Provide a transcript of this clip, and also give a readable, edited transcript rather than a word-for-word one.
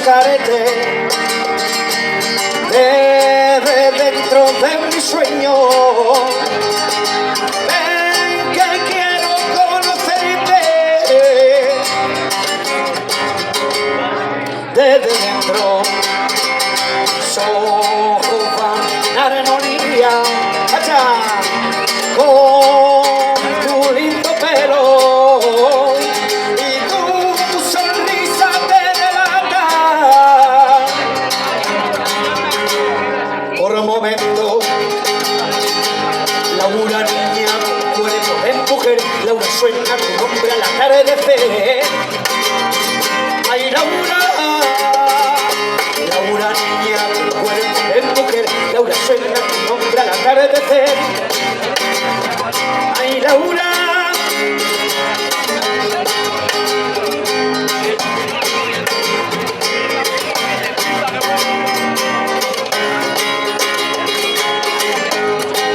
buscarte desde dentro de mi sueño. Ven que quiero conocerte desde dentro. Sus ojos van en armonía con tu lindo pelo y tu sonrisa te delata. Por un momento, Laura niña, cuerpo de mujer, Laura sueña tu nombre al atardecer. Ay, Laura, Laura niña, tu cuerpo de mujer, Laura sueña tu nombre al atardecer.